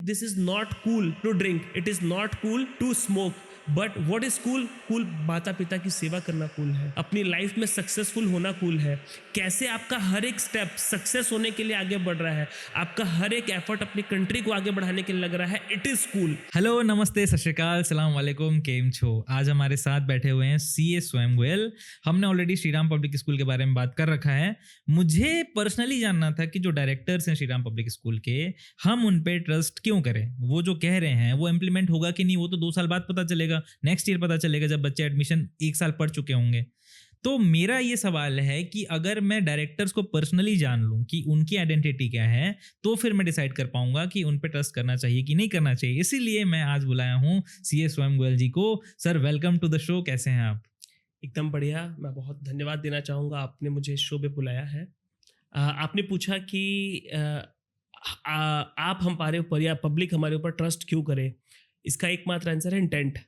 This is not cool to drink, it is not cool to smoke, but what is cool? Cool माता पिता की सेवा करना cool है, अपनी लाइफ में सक्सेसफुल होना कूल है, कैसे आपका हर एक स्टेप सक्सेस होने के लिए आगे बढ़ रहा है, आपका हर एक एफर्ट अपनी कंट्री को आगे बढ़ाने के लिए लग रहा है, इट इज कूल। हेलो, नमस्ते, सत श्री अकाल, सलाम वालेकुम, केम छो। आज हमारे साथ बैठे हुए हैं सीए स्वयं गोयल। हमने ऑलरेडी श्रीराम पब्लिक स्कूल के बारे में बात कर रखा है। मुझे पर्सनली जानना था कि जो डायरेक्टर्स हैं श्रीराम पब्लिक स्कूल के, हम उन पे ट्रस्ट क्यों करें? वो जो कह रहे हैं वो इम्प्लीमेंट होगा कि नहीं, वो तो 2 साल बाद पता चलेगा, नेक्स्ट ईयर पता चलेगा जब बच्चे एडमिशन 1 साल पढ़ चुके होंगे। तो मेरा ये सवाल है कि अगर मैं डायरेक्टर्स को पर्सनली जान लूं कि उनकी आइडेंटिटी क्या है, तो फिर मैं डिसाइड कर पाऊंगा कि उन पे ट्रस्ट करना चाहिए कि नहीं करना चाहिए। इसीलिए मैं आज बुलाया हूं सीए स्वयं गोयल जी को। Sir, welcome to the show. कैसे हैं आप? एकदम बढ़िया। मैं बहुत धन्यवाद देना चाहूँगा, आपने मुझे इस शो पे बुलाया है। आपने पूछा कि आप हमारे ऊपर या पब्लिक हमारे ऊपर ट्रस्ट क्यों करे। इसका एकमात्र आंसर है इंटेंट।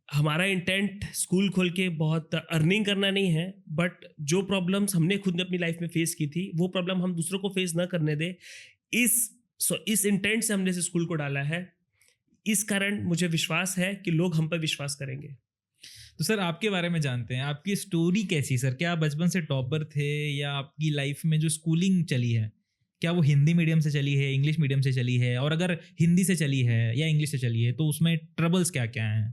हमारा इंटेंट स्कूल खोल के बहुत अर्निंग करना नहीं है, बट जो प्रॉब्लम्स हमने खुद ने अपनी लाइफ में फेस की थी, वो प्रॉब्लम हम दूसरों को फेस ना करने दे। इस इंटेंट से हमने इस स्कूल को डाला है। इस कारण मुझे विश्वास है कि लोग हम पर विश्वास करेंगे। तो सर, आपके बारे में जानते हैं, आपकी स्टोरी कैसी? सर, क्या आप बचपन से टॉपर थे, या आपकी लाइफ में जो स्कूलिंग चली है, क्या वो हिंदी मीडियम से चली है, इंग्लिश मीडियम से चली है? और अगर हिंदी से चली है या इंग्लिश से चली है, तो उसमें ट्रबल्स क्या क्या हैं?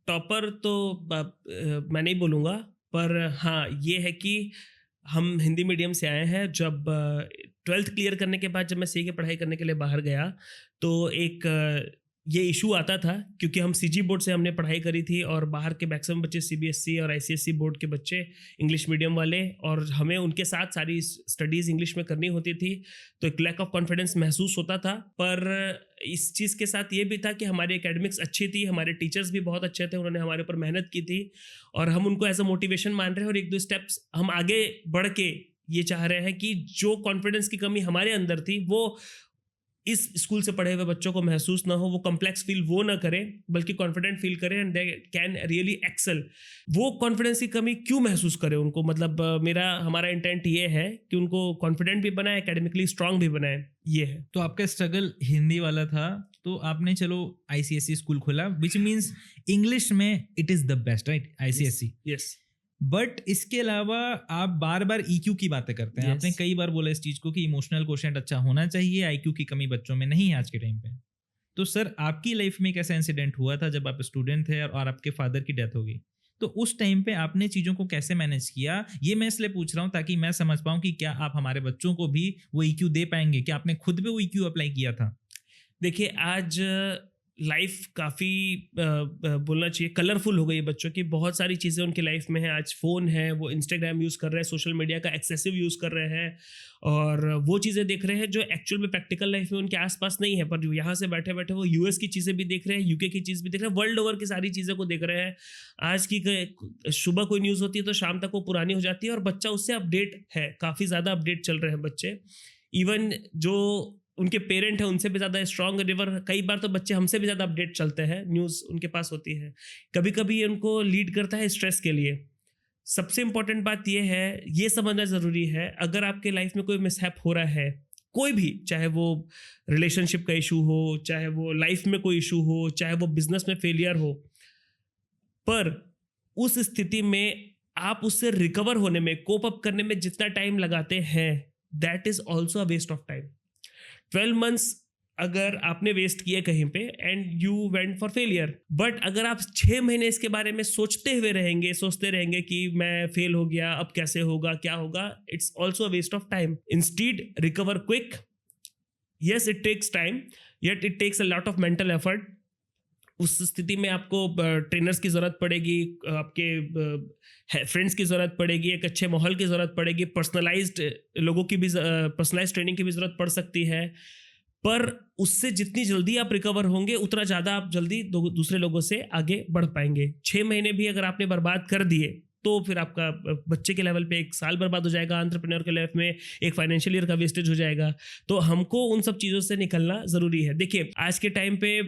टॉपर तो मैं नहीं बोलूँगा, पर हाँ ये है कि हम हिंदी मीडियम से आए हैं। जब 12th क्लियर करने के बाद जब मैं सी की पढ़ाई करने के लिए बाहर गया, तो एक ये इशू आता था, क्योंकि हम सीजी बोर्ड से हमने पढ़ाई करी थी और बाहर के मैक्सिमम बच्चे सीबीएसई और आईसीएसई बोर्ड के बच्चे इंग्लिश मीडियम वाले, और हमें उनके साथ सारी स्टडीज़ इंग्लिश में करनी होती थी। तो एक लैक ऑफ कॉन्फिडेंस महसूस होता था। पर इस चीज़ के साथ ये भी था कि हमारी एकेडमिक्स अच्छी थी, हमारे टीचर्स भी बहुत अच्छे थे, उन्होंने हमारे ऊपर मेहनत की थी, और हम उनको एज अ मोटिवेशन मान रहे हैं। और 1-2 स्टेप्स हम आगे बढ़ के ये चाह रहे हैं कि जो कॉन्फिडेंस की कमी हमारे अंदर थी, वो इस स्कूल से पढ़े हुए बच्चों को महसूस ना हो, वो कॉम्प्लेक्स फील वो ना करें, बल्कि कॉन्फिडेंट फील करें and they can really excel. वो कॉन्फिडेंस की कमी क्यों महसूस करें उनको, मतलब हमारा इंटेंट ये है कि उनको कॉन्फिडेंट भी बनाए, एकेडमिकली स्ट्रांग भी बनाए, ये है। तो आपका स्ट्रगल हिंदी वाला था, तो आपने चलो आईसीएसई स्कूल खोला, विच मीन्स इंग्लिश में it is the best, right? ICSE. Yes. But इसके अलावा आप बार बार ईक्यू की बातें करते हैं। Yes. आपने कई बार बोला इस चीज को कि इमोशनल कोशेंट अच्छा होना चाहिए, आईक्यू की कमी बच्चों में नहीं है आज के टाइम पे। तो सर, आपकी लाइफ में एक ऐसा इंसिडेंट हुआ था जब आप स्टूडेंट थे और आपके फादर की डेथ हो गई, तो उस टाइम पे आपने चीज़ों को कैसे मैनेज किया? ये मैं इसलिए पूछ रहा हूँ ताकि मैं समझ पाऊँ कि क्या आप हमारे बच्चों को भी वो ईक्यू दे पाएंगे, कि आपने खुद पे वो ईक्यू अप्लाई किया था? देखिए, आज लाइफ काफ़ी बोलना चाहिए कलरफुल हो गई है बच्चों की। बहुत सारी चीज़ें उनकी लाइफ में हैं। आज फ़ोन है, वो इंस्टाग्राम यूज़ कर रहे हैं, सोशल मीडिया का एक्सेसिव यूज़ कर रहे हैं, और वो चीज़ें देख रहे हैं जो एक्चुअल में प्रैक्टिकल लाइफ में उनके आसपास नहीं है। पर यहाँ से बैठे बैठे वो यूएस की चीज़ें भी देख रहे हैं, यूके की चीज़ भी देख रहे हैं, वर्ल्ड ओवर की सारी चीज़ों को देख रहे हैं। आज की सुबह कोई न्यूज़ होती है तो शाम तक वो पुरानी हो जाती है, और बच्चा उससे अपडेट है, काफ़ी ज़्यादा अपडेट चल रहे हैं बच्चे। इवन जो उनके पेरेंट हैं उनसे भी ज़्यादा स्ट्रॉन्ग रिवर, कई बार तो बच्चे हमसे भी ज़्यादा अपडेट चलते हैं, न्यूज़ उनके पास होती है। कभी कभी ये उनको लीड करता है स्ट्रेस के लिए। सबसे इंपॉर्टेंट बात ये है, ये समझना ज़रूरी है, अगर आपके लाइफ में कोई मिसहैप हो रहा है, कोई भी, चाहे वो रिलेशनशिप का इशू हो, चाहे वो लाइफ में कोई इशू हो, चाहे वो बिजनेस में फेलियर हो, पर उस स्थिति में आप उससे रिकवर होने में, कोप अप करने में जितना टाइम लगाते हैं, that is also a waste of time. 12 months अगर आपने वेस्ट किए कहीं पे and you went for failure, but अगर आप 6 महीने इसके बारे में सोचते हुए रहेंगे, सोचते रहेंगे कि मैं फेल हो गया, अब कैसे होगा, क्या होगा, it's also a waste of time. Instead recover quick. Yes, it takes time, yet it takes a lot of mental effort. उस स्थिति में आपको ट्रेनर्स की ज़रूरत पड़ेगी, आपके फ्रेंड्स की ज़रूरत पड़ेगी, एक अच्छे माहौल की ज़रूरत पड़ेगी, पर्सनलाइज्ड लोगों की भी पर्सनलाइज्ड ट्रेनिंग की भी ज़रूरत पड़ सकती है। पर उससे जितनी जल्दी आप रिकवर होंगे, उतना ज़्यादा आप जल्दी दूसरे लोगों से आगे बढ़ पाएंगे। 6 महीने भी अगर आपने बर्बाद कर दिए तो फिर आपका बच्चे के लेवल पे 1 साल बर्बाद हो जाएगा, एंटरप्रेन्योर के लाइफ में एक फाइनेंशियल ईयर का वेस्टेज हो जाएगा। तो हमको उन सब चीज़ों से निकलना ज़रूरी है। देखिए आज के टाइम पे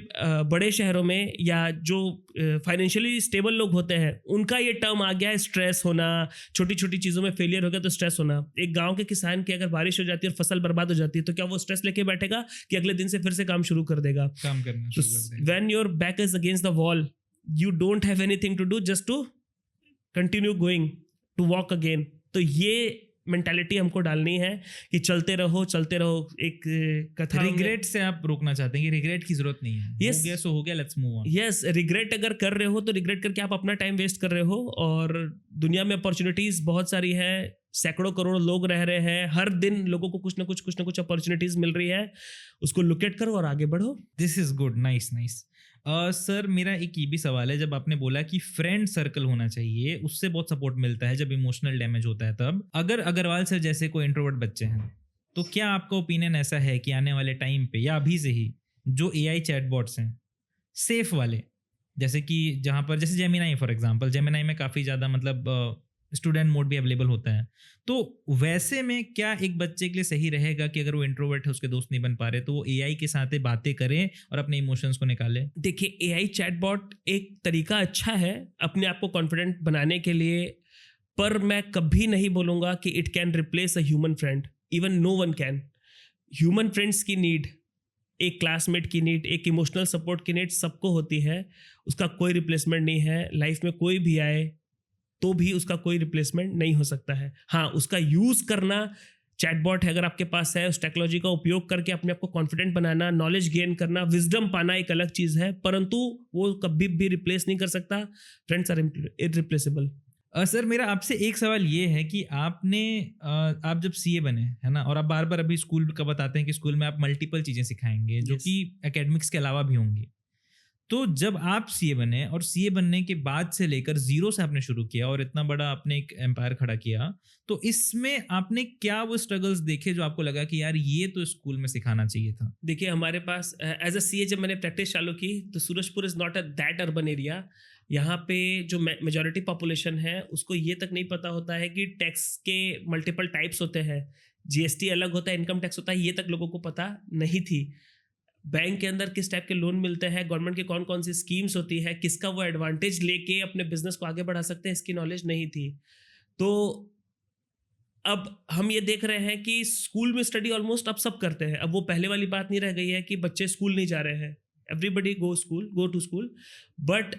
बड़े शहरों में या जो फाइनेंशियली स्टेबल लोग होते हैं उनका ये टर्म आ गया है स्ट्रेस होना, छोटी छोटी चीज़ों में फेलियर हो गया तो स्ट्रेस होना। एक गाँव के किसान की अगर बारिश हो जाती है और फसल बर्बाद हो जाती है तो क्या वो स्ट्रेस लेके बैठेगा कि अगले दिन से फिर से काम शुरू कर देगा? काम करना शुरू कर देगा। When your back is against the wall, you don't have anything to do just to continue going, to walk again. तो ये मेंटालिटी हमको डालनी है कि चलते रहो चलते रहो। एक कथा रिग्रेट से आप रोकना चाहते हैं कि रिग्रेट की जरूरत नहीं है, Yes. हो गया सो हो गया, let's move on. Yes, regret अगर कर रहे हो तो रिग्रेट करके आप अपना टाइम वेस्ट कर रहे हो। और दुनिया में अपॉर्चुनिटीज बहुत सारी है, सैकड़ों करोड़ लोग रह रहे हैं, हर दिन लोगों को कुछ ना कुछ अपॉर्चुनिटीज मिल रही है, उसको लोकेट करो और आगे बढ़ो। This is good, nice nice. Sir मेरा एक ये भी सवाल है, जब आपने बोला कि फ्रेंड सर्कल होना चाहिए, उससे बहुत सपोर्ट मिलता है जब इमोशनल डैमेज होता है, तब अगर अग्रवाल सर जैसे कोई इंट्रोवर्ट बच्चे हैं तो क्या आपका ओपिनियन ऐसा है कि आने वाले टाइम पे या अभी से ही जो एआई चैटबॉट्स हैं सेफ वाले, जैसे कि जहाँ पर जैसे जेमिनाई फॉर एग्जांपल, जेमिनाई में काफ़ी ज़्यादा मतलब स्टूडेंट मोड भी अवेलेबल होता है, तो वैसे में क्या एक बच्चे के लिए सही रहेगा कि अगर वो इंट्रोवर्ट है, उसके दोस्त नहीं बन पा रहे, तो वो एआई के साथ बातें करें और अपने इमोशंस को निकाले? देखिए एआई चैटबॉट एक तरीका अच्छा है अपने आप को कॉन्फिडेंट बनाने के लिए, पर मैं कभी नहीं बोलूँगा कि it can replace a human friend. Even know one can. Human friends की नीड, एक क्लासमेट की नीड, एक इमोशनल सपोर्ट की नीड सबको होती है, उसका कोई रिप्लेसमेंट नहीं है। लाइफ में कोई भी आए तो भी उसका कोई रिप्लेसमेंट नहीं हो सकता है। हाँ, उसका यूज़ करना, चैटबॉट है अगर आपके पास है, उस टेक्नोलॉजी का उपयोग करके अपने आप को कॉन्फिडेंट बनाना, नॉलेज गेन करना, विजडम पाना एक अलग चीज़ है, परंतु वो कभी भी रिप्लेस नहीं कर सकता। Friends are irreplaceable. सर मेरा आपसे एक सवाल ये है कि आपने आप जब सीए बने है ना, और आप बार बार अभी स्कूल का बताते हैं कि स्कूल में आप मल्टीपल चीज़ें सिखाएंगे जो Yes. कि एकेडमिक्स के अलावा भी होंगी, तो जब आप सीए बने और सीए बनने के बाद से लेकर जीरो से आपने शुरू किया और इतना बड़ा आपने एक एम्पायर खड़ा किया, तो इसमें आपने क्या वो स्ट्रगल्स देखे जो आपको लगा कि यार ये तो स्कूल में सिखाना चाहिए था? देखिए हमारे पास एज अ सीए जब मैंने प्रैक्टिस चालू की तो Surajpur is not a that urban area. यहाँ पे जो मेजॉरिटी पॉपुलेशन है उसको ये तक नहीं पता होता है कि टैक्स के मल्टीपल टाइप्स होते हैं, जीएसटी अलग होता है, इनकम टैक्स होता है, ये तक लोगों को पता नहीं थी। बैंक के अंदर किस टाइप के लोन मिलते हैं, गवर्नमेंट की कौन कौन सी स्कीम्स होती है, किसका वो एडवांटेज लेके अपने बिजनेस को आगे बढ़ा सकते हैं, इसकी नॉलेज नहीं थी। तो अब हम ये देख रहे हैं कि स्कूल में स्टडी ऑलमोस्ट अब सब करते हैं। अब वो पहले वाली बात नहीं रह गई है कि बच्चे स्कूल नहीं जा रहे हैं। Everybody go to school, but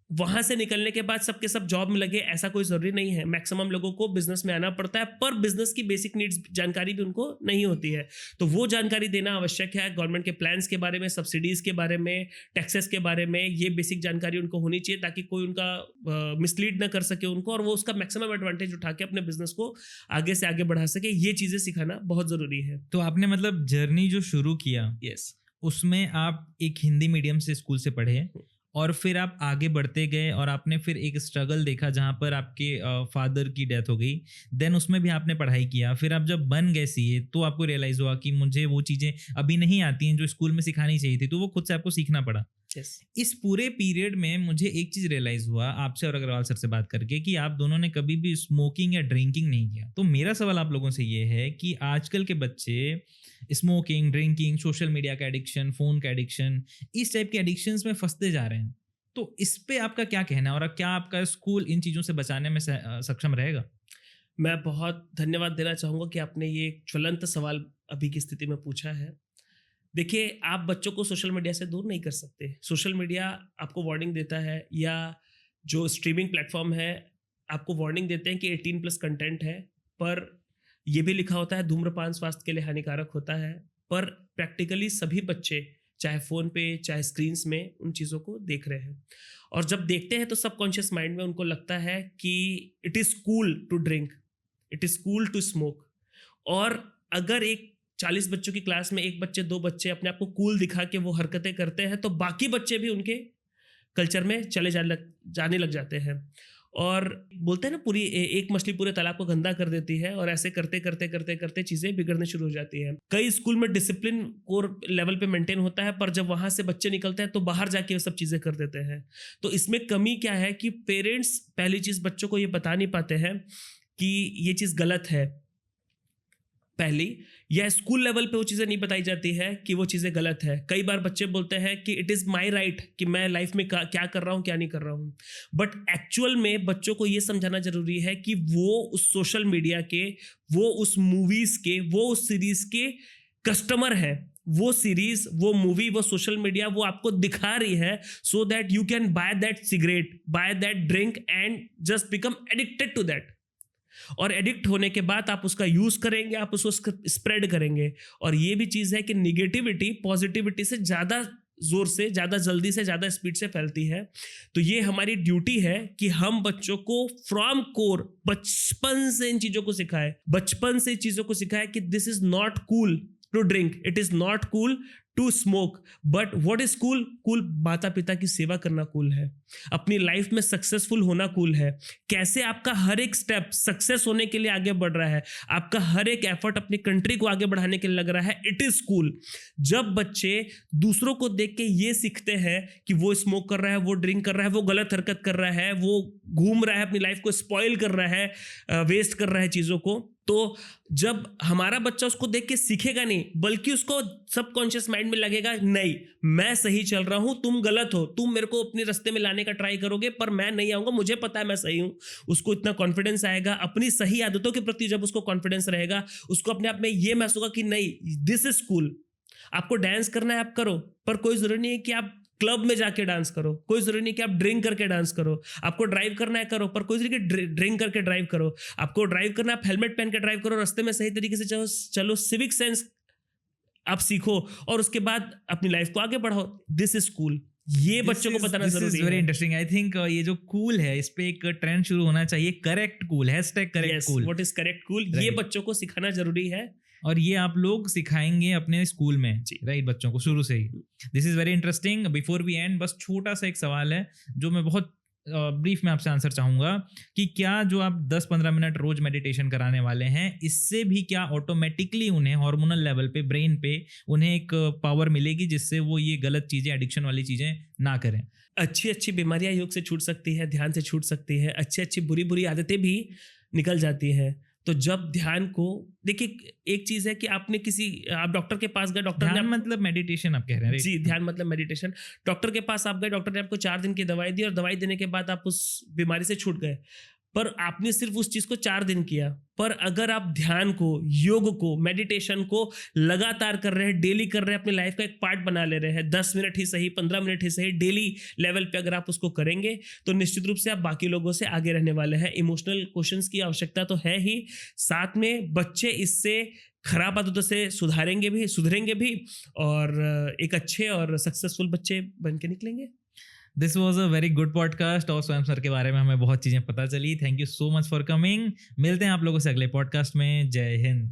वहाँ से निकलने के बाद सबके सब जॉब में लगे ऐसा कोई ज़रूरी नहीं है। मैक्सिमम लोगों को बिजनेस में आना पड़ता है, पर बिजनेस की बेसिक नीड्स जानकारी भी उनको नहीं होती है, तो वो जानकारी देना आवश्यक है। गवर्नमेंट के प्लान्स के बारे में, सब्सिडीज़ के बारे में, टैक्सेस के बारे में, ये बेसिक जानकारी उनको होनी चाहिए ताकि कोई उनका मिसलीड ना कर सके उनको, और वो उसका मैक्सिमम एडवांटेज उठा के अपने बिजनेस को आगे से आगे बढ़ा सके। ये चीज़ें सिखाना बहुत ज़रूरी है। तो आपने मतलब जर्नी जो शुरू किया, यस, उसमें आप एक हिंदी मीडियम से स्कूल से पढ़े और फिर आप आगे बढ़ते गए और आपने फिर एक स्ट्रगल देखा जहाँ पर आपके फादर की डेथ हो गई, देन उसमें भी आपने पढ़ाई किया। फिर आप जब बन गए सीए तो आपको रियलाइज़ हुआ कि मुझे वो चीज़ें अभी नहीं आती हैं जो स्कूल में सिखानी चाहिए थी, तो वो खुद से आपको सीखना पड़ा। यस। इस पूरे पीरियड में मुझे एक चीज़ रियलाइज़ हुआ आपसे और अग्रवाल सर से बात करके कि आप दोनों ने कभी भी स्मोकिंग या ड्रिंकिंग नहीं किया। तो मेरा सवाल आप लोगों से ये है कि आजकल के बच्चे स्मोकिंग, ड्रिंकिंग, सोशल मीडिया का एडिक्शन, फ़ोन का एडिक्शन, इस टाइप के एडिक्शंस में फंसते जा रहे हैं, तो इस पे आपका क्या कहना है और क्या आपका स्कूल इन चीज़ों से बचाने में सक्षम रहेगा? मैं बहुत धन्यवाद देना चाहूँगा कि आपने ये एक ज्वलंत सवाल अभी की स्थिति में पूछा है। देखिए, आप बच्चों को सोशल मीडिया से दूर नहीं कर सकते। सोशल मीडिया आपको वार्निंग देता है, या जो स्ट्रीमिंग प्लेटफॉर्म है आपको वार्निंग देते हैं कि 18+ कंटेंट है, पर ये भी लिखा होता है धूम्रपान स्वास्थ्य के लिए हानिकारक होता है। पर प्रैक्टिकली सभी बच्चे चाहे फ़ोन पे चाहे स्क्रीन्स में उन चीज़ों को देख रहे हैं, और जब देखते हैं तो सबकॉन्शियस माइंड में उनको लगता है कि it is cool to drink, it is cool to smoke. और अगर एक 40 बच्चों की क्लास में 1 बच्चे 2 बच्चे अपने आप को कूल दिखा के वो हरकतें करते हैं, तो बाकी बच्चे भी उनके कल्चर में जाने लग जाते हैं। और बोलते हैं ना पूरी एक मछली पूरे तालाब को गंदा कर देती है, और ऐसे करते करते करते करते चीज़ें बिगड़ने शुरू हो जाती हैं। कई स्कूल में डिसिप्लिन कोर लेवल पे मेंटेन होता है, पर जब वहाँ से बच्चे निकलते हैं तो बाहर जाके वो सब चीज़ें कर देते हैं। तो इसमें कमी क्या है कि पेरेंट्स पहली चीज़ बच्चों को ये बता नहीं पाते हैं कि ये चीज़ गलत है पहली, या स्कूल लेवल पे वो चीज़ें नहीं बताई जाती है कि वो चीज़ें गलत है। कई बार बच्चे बोलते हैं कि इट इज़ माई राइट कि मैं लाइफ में क्या कर रहा हूँ क्या नहीं कर रहा हूँ, बट एक्चुअल में बच्चों को ये समझाना जरूरी है कि वो उस सोशल मीडिया के, वो उस मूवीज़ के, वो उस सीरीज़ के कस्टमर है। वो सीरीज, वो मूवी, वो सोशल मीडिया वो आपको दिखा रही है so that you can buy that cigarette, buy that drink and just become addicted to that. और एडिक्ट होने के बाद आप उसका यूज करेंगे, आप उसको स्प्रेड करेंगे। और ये भी चीज है कि निगेटिविटी पॉजिटिविटी से ज्यादा जोर से, ज्यादा जल्दी से, ज्यादा स्पीड से फैलती है। तो ये हमारी ड्यूटी है कि हम बच्चों को फ्रॉम कोर बचपन से इन चीजों को सिखाएं, बचपन से चीजों को सिखाएं कि this is not cool to drink, it is not cool to smoke, but what is cool? Cool माता पिता की सेवा करना कूल है, अपनी लाइफ में सक्सेसफुल होना कूल है। कैसे आपका हर एक स्टेप सक्सेस होने के लिए आगे बढ़ रहा है, आपका हर एक एफर्ट अपनी कंट्री को आगे बढ़ाने के लिए लग रहा है, इट इज कूल। जब बच्चे दूसरों को देख के ये सीखते हैं कि वो स्मोक कर रहा है, वो ड्रिंक कर रहा है, वो गलत हरकत कर रहा है, वो घूम रहा है, अपनी लाइफ को स्पॉइल कर रहा है, वेस्ट कर रहा है चीज़ों को, तो जब हमारा बच्चा उसको देख के सीखेगा नहीं, बल्कि उसको सबकॉन्शियस माइंड में लगेगा नहीं मैं सही चल रहा हूं, तुम गलत हो, तुम मेरे को अपने रास्ते में लाने का ट्राई करोगे पर मैं नहीं आऊंगा, मुझे पता है मैं सही हूं। उसको इतना कॉन्फिडेंस आएगा अपनी सही आदतों के प्रति। जब उसको कॉन्फिडेंस रहेगा, उसको अपने आप में ये महसूस होगा कि नहीं दिस इज कूल। आपको डांस करना है आप करो, पर कोई जरूरी नहीं है कि आप क्लब में जाके डांस करो, कोई जरूरी नहीं कि आप ड्रिंक करके डांस करो। आपको ड्राइव करना है करो, पर कोई जरूरी कि ड्रिंक करके ड्राइव करो। आपको ड्राइव करना है, आप हेलमेट पहन के ड्राइव करो, रास्ते में सही तरीके से चलो, सिविक सेंस आप सीखो और उसके बाद अपनी लाइफ को आगे बढ़ाओ। दिस इज कूल, ये बच्चों को बताना जरूरी है। Very interesting. आई थिंक ये जो कूल है इस पे एक ट्रेंड शुरू होना चाहिए, correct cool, #correct cool. What is correct cool, ये बच्चों को सिखाना जरूरी है, और ये आप लोग सिखाएंगे अपने स्कूल में, राइट, बच्चों को शुरू से ही। This is very interesting. Before we end, बस छोटा सा एक सवाल है जो मैं बहुत ब्रीफ में आपसे आंसर चाहूंगा कि क्या जो आप 10-15 मिनट रोज मेडिटेशन कराने वाले हैं, इससे भी क्या ऑटोमेटिकली उन्हें हार्मोनल लेवल पे, ब्रेन पे उन्हें एक पावर मिलेगी जिससे वो ये गलत चीजें, एडिक्शन वाली चीजें ना करें? अच्छी अच्छी बीमारियां योग से छूट सकती है, ध्यान से छूट सकती है, अच्छी अच्छी बुरी बुरी आदतें भी निकल जाती हैं। तो जब ध्यान को देखिए, एक चीज है कि आप डॉक्टर के पास गए, डॉक्टर ने मतलब मेडिटेशन आप कह रहे हैं? जी, ध्यान मतलब मेडिटेशन। डॉक्टर के पास आप गए, डॉक्टर ने आपको 4 दिन की दवाई दी और दवाई देने के बाद आप उस बीमारी से छूट गए, पर आपने सिर्फ उस चीज को 4 दिन किया। पर अगर आप ध्यान को, योग को, मेडिटेशन को लगातार कर रहे हैं, डेली कर रहे हैं, अपनी लाइफ का एक पार्ट बना ले रहे हैं, 10 मिनट ही सही, 15 मिनट ही सही, डेली लेवल पे अगर आप उसको करेंगे तो निश्चित रूप से आप बाकी लोगों से आगे रहने वाले हैं। इमोशनल क्वेश्चंस की आवश्यकता तो है ही, साथ में बच्चे इससे खराब आदतों से सुधरेंगे भी और एक अच्छे और सक्सेसफुल बच्चे बन के निकलेंगे। This was a very good podcast और स्वयं सर के बारे में हमें बहुत चीज़ें पता चली। Thank you so much for coming. मिलते हैं आप लोगों से अगले पॉडकास्ट में। जय हिंद।